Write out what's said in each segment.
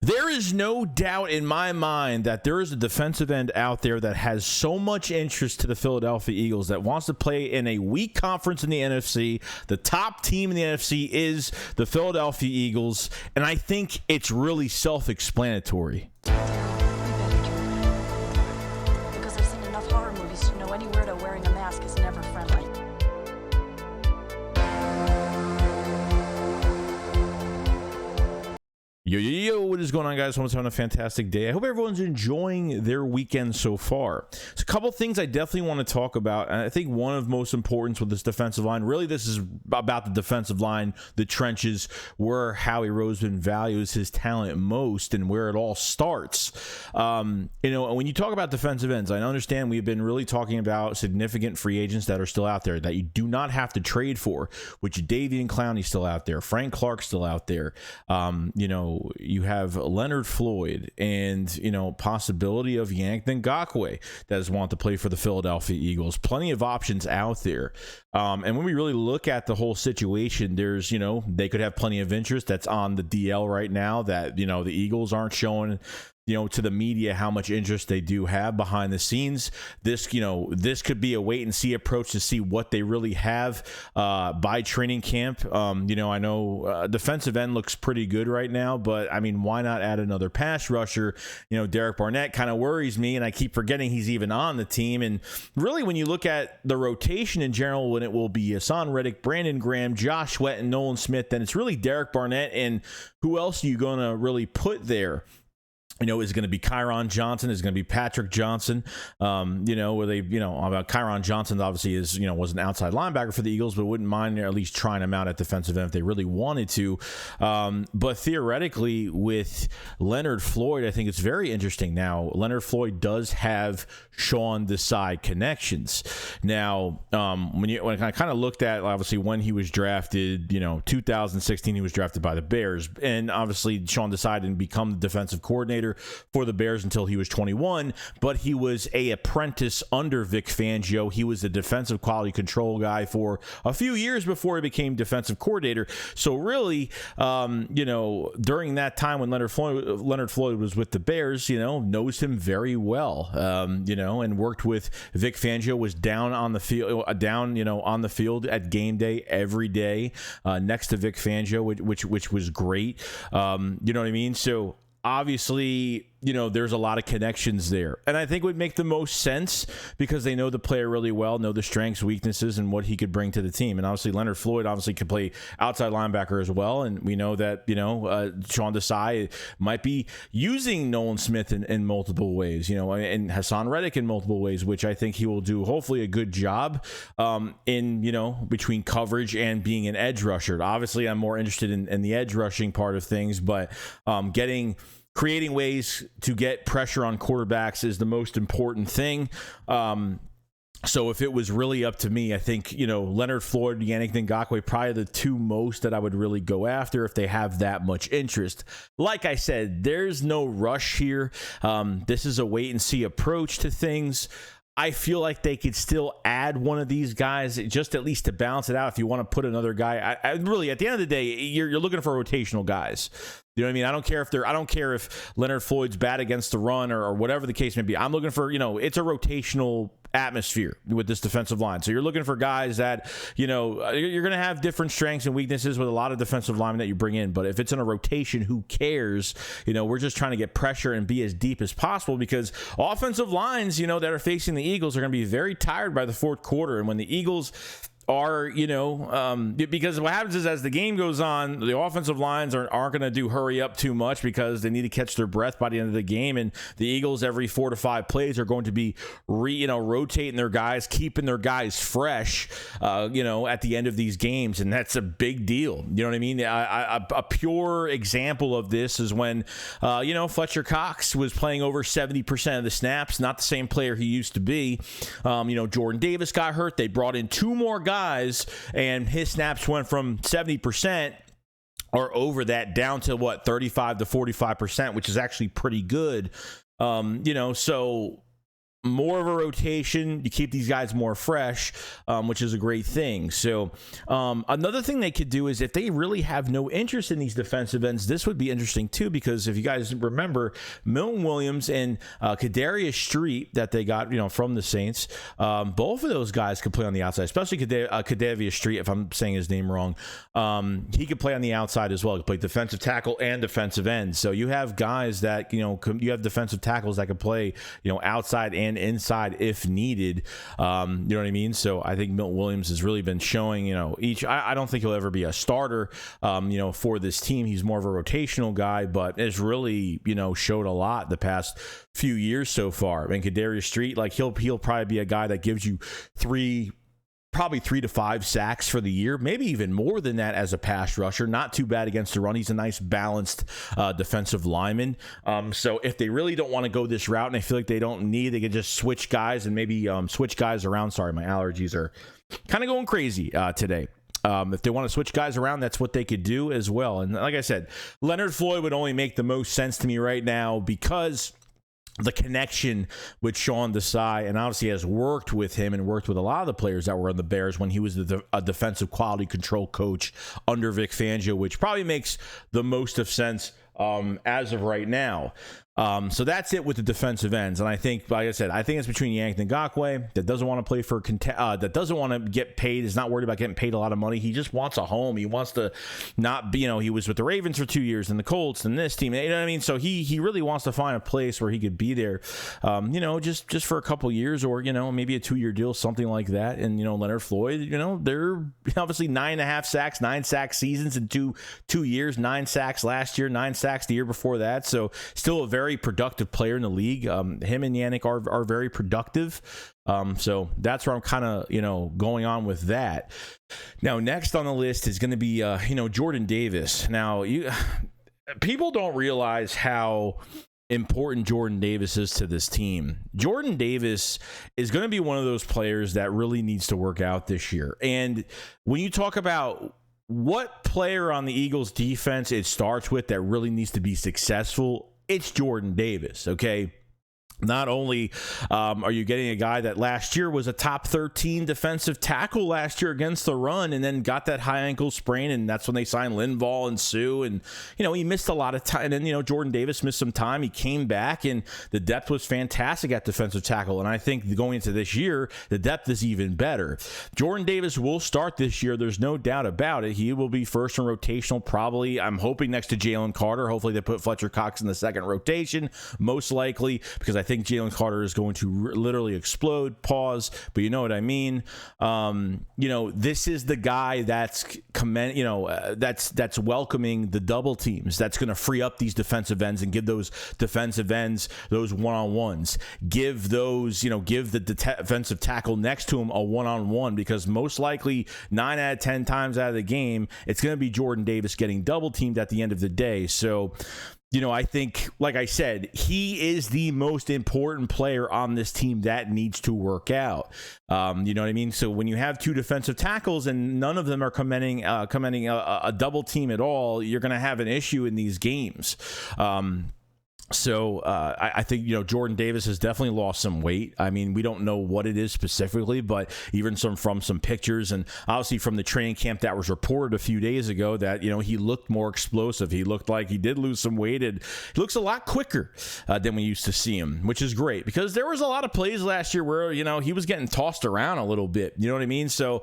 There is no doubt in my mind that there is a defensive end out there that has so much interest to the Philadelphia Eagles that wants to play in a weak conference in the NFC. The top team in the NFC is the Philadelphia Eagles, and I think it's really self-explanatory. Because I've seen enough horror movies to know any weirdo wearing a mask is never friendly. Yo, what is going on, guys? Hope having a fantastic day. I hope everyone's enjoying their weekend so far. There's a couple things I definitely want to talk about, and I think one of most importance with this defensive line, really this is about the defensive line, the trenches, where Howie Roseman values his talent most and where it all starts. When you talk about defensive ends, I understand we've been really talking about significant free agents that are still out there that you do not have to trade for, which Davian Clowney's still out there, Frank Clark's still out there. You have Leonard, Floyd, and possibility of Yannick Ngakoue that is want to play for the Philadelphia Eagles. Plenty of options out there. And when we really look at the whole situation, there's they could have plenty of interest that's on the DL right now that the Eagles aren't showing to the media how much interest they do have behind the scenes. This could be a wait and see approach to see what they really have by training camp. I know defensive end looks pretty good right now, but I mean, why not add another pass rusher? Derek Barnett kind of worries me, and I keep forgetting he's even on the team. And really, when you look at the rotation in general, when it will be Hassan Reddick, Brandon Graham, Josh Sweat, and Nolan Smith, then it's really Derek Barnett, and who else are you going to really put there? Is it going to be Kyron Johnson? Is it going to be Patrick Johnson? About Kyron Johnson obviously was an outside linebacker for the Eagles, but wouldn't mind at least trying him out at defensive end if they really wanted to. But theoretically, with Leonard Floyd, I think it's very interesting. Now, Leonard Floyd does have Sean Desai connections. Now, when I kind of looked at obviously when he was drafted, 2016, he was drafted by the Bears, and obviously Sean Desai didn't become the defensive coordinator for the Bears until he was 21, but he was a apprentice under Vic Fangio. He was the defensive quality control guy for a few years before he became defensive coordinator. So really, during that time when Leonard Floyd was with the Bears, knows him very well, and worked with Vic Fangio, was down on the field, on the field at game day every day, next to Vic Fangio, which was great. You know what I mean? So obviously, there's a lot of connections there. And I think it would make the most sense because they know the player really well, know the strengths, weaknesses, and what he could bring to the team. And obviously, Leonard Floyd obviously could play outside linebacker as well. And we know that, Sean Desai might be using Nolan Smith in multiple ways, and Hassan Reddick in multiple ways, which I think he will do hopefully a good job in, between coverage and being an edge rusher. Obviously, I'm more interested in the edge rushing part of things, but creating ways to get pressure on quarterbacks is the most important thing. So if it was really up to me, I think, Leonard Floyd, Yannick Ngakoue, probably the two most that I would really go after if they have that much interest. Like I said, there's no rush here. This is a wait and see approach to things. I feel like they could still add one of these guys just at least to balance it out. If you want to put another guy, I really, at the end of the day, you're looking for rotational guys. You know what I mean? I don't care if Leonard Floyd's bad against the run or whatever the case may be. I'm looking for, it's a rotational atmosphere with this defensive line. So you're looking for guys that, you're going to have different strengths and weaknesses with a lot of defensive linemen that you bring in. But if it's in a rotation, who cares? We're just trying to get pressure and be as deep as possible because offensive lines, that are facing the Eagles are going to be very tired by the fourth quarter. And when the Eagles are, because what happens is as the game goes on, the offensive lines aren't going to do hurry up too much because they need to catch their breath by the end of the game. And the Eagles, every 4 to 5 plays, are going to be rotating their guys, keeping their guys fresh, at the end of these games. And that's a big deal. You know what I mean? A pure example of this is when, Fletcher Cox was playing over 70% of the snaps, not the same player he used to be. Jordan Davis got hurt. They brought in 2 more guys, and his snaps went from 70% or over that down to 35 to 45%, which is actually pretty good. So more of a rotation. You keep these guys more fresh, which is a great thing. So another thing they could do is if they really have no interest in these defensive ends, this would be interesting too, because if you guys remember, Milton Williams and Kadarius Street that they got, from the Saints, both of those guys could play on the outside, especially Kadarius Street, if I'm saying his name wrong. He could play on the outside as well. He could play defensive tackle and defensive end. So you have guys that, you have defensive tackles that could play, outside and inside if needed. You know what I mean? So I think Milton Williams has really been showing, I don't think he'll ever be a starter, for this team. He's more of a rotational guy, but has really, showed a lot the past few years so far. And Kadarius Street, like he'll probably be a guy that gives you probably 3 to 5 sacks for the year, maybe even more than that as a pass rusher. Not too bad against the run. He's a nice balanced defensive lineman. So if they really don't want to go this route and they feel like they don't need, they could just switch guys and maybe switch guys around. Sorry, my allergies are kind of going crazy today. If they want to switch guys around, that's what they could do as well. And like I said, Leonard Floyd would only make the most sense to me right now because the connection with Sean Desai, and obviously has worked with him and worked with a lot of the players that were on the Bears when he was a defensive quality control coach under Vic Fangio, which probably makes the most of sense as of right now. So that's it with the defensive ends. And I think, like I said, I think it's between Yannick Ngakoue, that doesn't want to play for, that doesn't want to get paid, is not worried about getting paid a lot of money. He just wants a home. He wants to not be, he was with the Ravens for 2 years and the Colts and this team, you know what I mean? So he really wants to find a place where he could be there, just for a couple years or, maybe a 2-year deal, something like that. And, Leonard Floyd, they're obviously 9.5 sacks, 9 sack seasons in two years, 9 sacks last year, 9 sacks the year before that. So still a very productive player in the league. Him and Yannick are very productive. So that's where I'm kind of, going on with that. Now, next on the list is going to be, Jordan Davis. Now, people don't realize how important Jordan Davis is to this team. Jordan Davis is going to be one of those players that really needs to work out this year. And when you talk about what player on the Eagles defense it starts with that really needs to be successful, it's Jordan Davis, okay? Not only are you getting a guy that last year was a top 13 defensive tackle last year against the run and then got that high ankle sprain, and that's when they signed Linval and Sue, and he missed a lot of time, and then Jordan Davis missed some time. He came back and the depth was fantastic at defensive tackle, and I think going into this year the depth is even better. Jordan Davis will start this year, there's no doubt about it. He will be first in rotational, probably, I'm hoping, next to Jalen Carter. Hopefully they put Fletcher Cox in the second rotation, most likely, because I think Jalen Carter is going to literally explode. Pause, but you know what I mean. This is the guy that's that's welcoming the double teams. That's going to free up these defensive ends and give those defensive ends those one-on-ones. Give those, give the defensive tackle next to him a one-on-one, because most likely 9 out of 10 times out of the game, it's going to be Jordan Davis getting double teamed at the end of the day. So, I think, like I said, he is the most important player on this team that needs to work out. You know what I mean? So when you have 2 defensive tackles and none of them are commending a double team at all, you're going to have an issue in these games. So I think, Jordan Davis has definitely lost some weight. I mean, we don't know what it is specifically, but even from some pictures and obviously from the training camp that was reported a few days ago that, he looked more explosive. He looked like he did lose some weight, and he looks a lot quicker than we used to see him, which is great, because there was a lot of plays last year where, he was getting tossed around a little bit. You know what I mean? So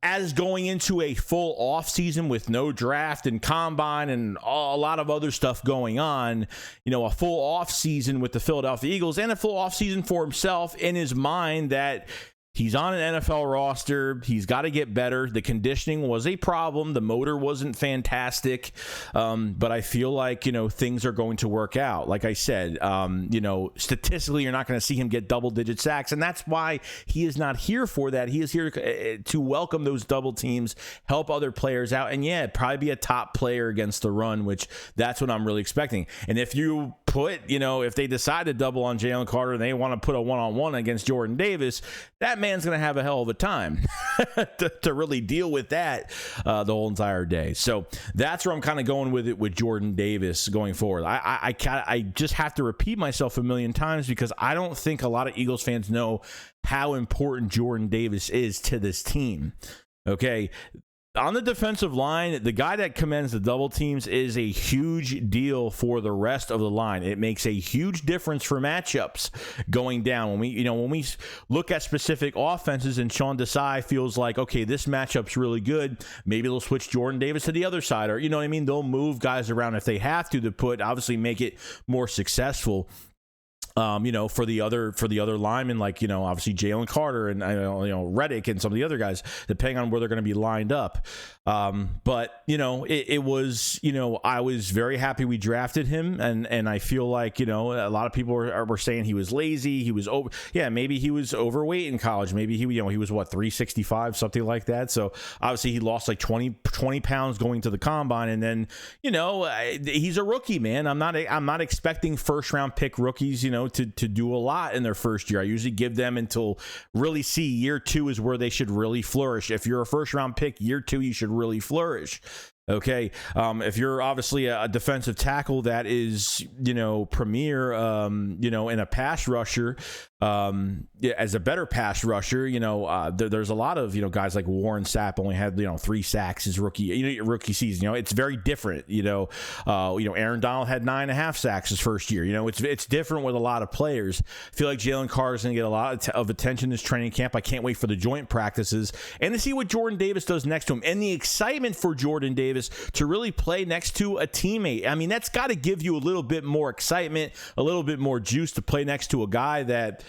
as going into a full off season with no draft and combine and a lot of other stuff going on, a full off season with the Philadelphia Eagles and a full off season for himself in his mind that he's on an NFL roster. He's got to get better. The conditioning was a problem. The motor wasn't fantastic. But I feel like, things are going to work out. Like I said, statistically, you're not going to see him get double-digit sacks. And that's why he is not here for that. He is here to welcome those double teams, help other players out. And, probably be a top player against the run, which that's what I'm really expecting. And if you if they decide to double on Jalen Carter and they want to put a one-on-one against Jordan Davis, that man's going to have a hell of a time to really deal with that the whole entire day. So that's where I'm kind of going with it with Jordan Davis going forward. I just have to repeat myself a million times because I don't think a lot of Eagles fans know how important Jordan Davis is to this team. Okay. On the defensive line, the guy that commands the double teams is a huge deal for the rest of the line. It makes a huge difference for matchups going down. When we look at specific offenses and Sean Desai feels like, okay, this matchup's really good, maybe they'll switch Jordan Davis to the other side, or you know what I mean? They'll move guys around if they have to obviously make it more successful. For the other linemen, like, obviously Jalen Carter and, Reddick and some of the other guys, depending on where they're going to be lined up. But it was, I was very happy we drafted him. And I feel like, a lot of people were saying he was lazy. He was maybe he was overweight in college. Maybe he was 365, something like that. So obviously he lost like 20 pounds going to the combine. And then, he's a rookie, man. I'm not expecting first round pick rookies, to do a lot in their first year. I usually give them until really see year 2 is where they should really flourish. If you're a first round pick, year 2, you should really flourish. Okay. If you're obviously a defensive tackle that is, premier, in a pass rusher, as a better pass rusher, there's a lot of, guys like Warren Sapp only had, 3 sacks his rookie season. It's very different. Aaron Donald had 9.5 sacks his first year. It's different with a lot of players. I feel like Jalen Carter is going to get a lot of attention this training camp. I can't wait for the joint practices and to see what Jordan Davis does next to him, and the excitement for Jordan Davis to really play next to a teammate. I mean, that's got to give you a little bit more excitement, a little bit more juice to play next to a guy that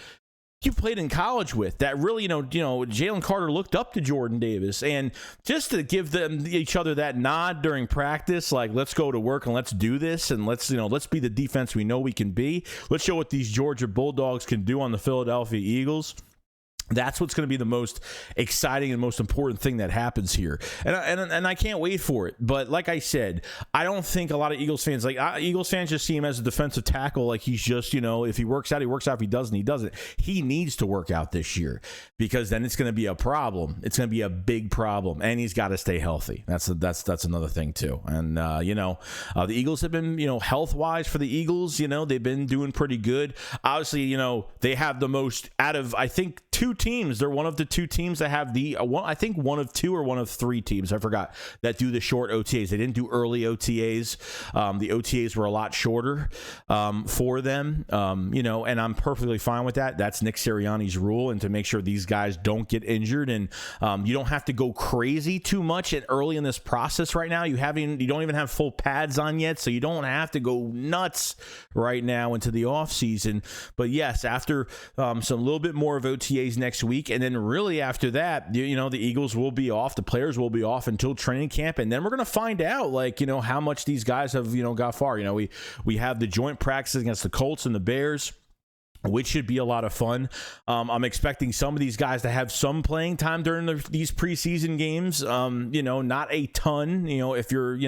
you played in college with, that really, Jalen Carter looked up to Jordan Davis, and just to give them each other that nod during practice, like, let's go to work and let's do this, and let's be the defense we know we can be. Let's show what these Georgia Bulldogs can do on the Philadelphia Eagles. That's what's going to be the most exciting and most important thing that happens here. And I can't wait for it. But like I said, I don't think a lot of Eagles fans, Eagles fans just see him as a defensive tackle. Like he's just, if he works out, he works out. If he doesn't, he doesn't. He needs to work out this year because then it's going to be a problem. It's going to be a big problem. And he's got to stay healthy. That's another thing too. And, the Eagles have been, health-wise for the Eagles, they've been doing pretty good. Obviously, they have the most out of, I think, 2 teams. They're one of the 2 teams that have I think one of 2 or one of 3 teams, I forgot, that do the short OTAs. They didn't do early OTAs. The OTAs were a lot shorter for them, and I'm perfectly fine with that. That's Nick Sirianni's rule, and to make sure these guys don't get injured, and you don't have to go crazy too much early in this process right now. You don't even have full pads on yet, so you don't have to go nuts right now into the off season. But yes, after some little bit more of OTAs next week, and then really after that, the Eagles will be off, the players will be off until training camp, and then we're going to find out how much these guys have got far. We have the joint practices against the Colts and the Bears, which should be a lot of fun. I'm expecting some of these guys to have some playing time during these preseason games. Not a ton. If you're,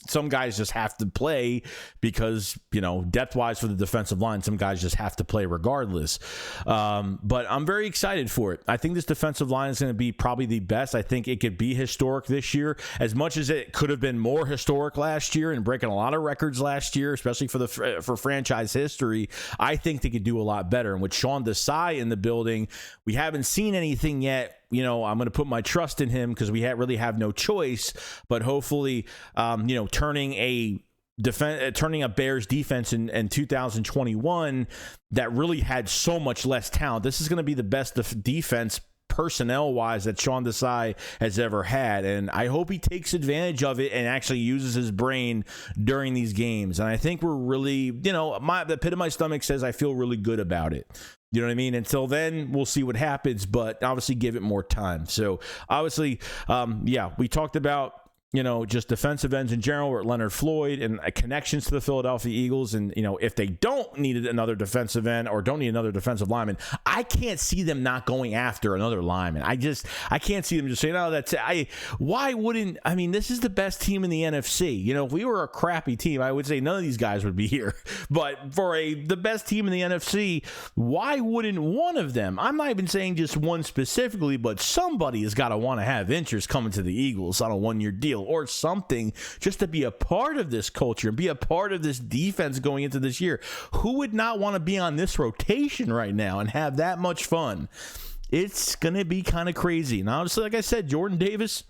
some guys just have to play because, depth-wise for the defensive line, some guys just have to play regardless. But I'm very excited for it. I think this defensive line is going to be probably the best. I think it could be historic this year, as much as it could have been more historic last year and breaking a lot of records last year, especially for franchise history. I think they could do a lot better. And with Sean Desai in the building, we haven't seen anything yet. I'm going to put my trust in him because we really have no choice. But hopefully, turning a Bears defense in 2021 that really had so much less talent. This is going to be the best defense personnel-wise that Sean Desai has ever had, and I hope he takes advantage of it and actually uses his brain during these games. And I think we're really, the pit of my stomach says I feel really good about it. You know what I mean? Until then, we'll see what happens, but obviously give it more time. So obviously, we talked about just defensive ends in general, or Leonard, Floyd, and connections to the Philadelphia Eagles. And, if they don't need another defensive end or don't need another defensive lineman, I can't see them not going after another lineman. I can't see them just saying, oh, that's it. Why wouldn't, this is the best team in the NFC. If we were a crappy team, I would say none of these guys would be here. But for the best team in the NFC, why wouldn't one of them, I'm not even saying just one specifically, but somebody has got to want to have interest coming to the Eagles on a one-year deal or something, just to be a part of this culture and be a part of this defense going into this year. Who would not want to be on this rotation right now and have that much fun? It's going to be kind of crazy. And honestly, like I said, Jordan Davis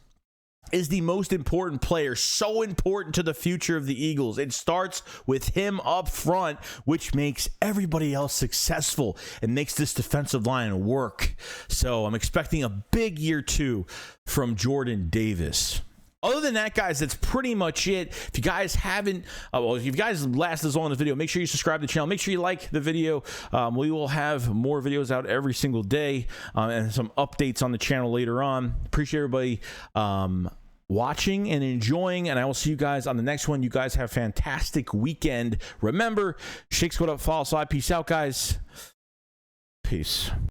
is the most important player, so important to the future of the Eagles. It starts with him up front, which makes everybody else successful and makes this defensive line work. So I'm expecting a big year 2 from Jordan Davis. Other than that, guys, that's pretty much it. If you guys haven't, if you guys last this long in the video, make sure you subscribe to the channel. Make sure you like the video. We will have more videos out every single day and some updates on the channel later on. Appreciate everybody watching and enjoying, and I will see you guys on the next one. You guys have a fantastic weekend. Remember, Shake Squad up, follow slide. Peace out, guys. Peace.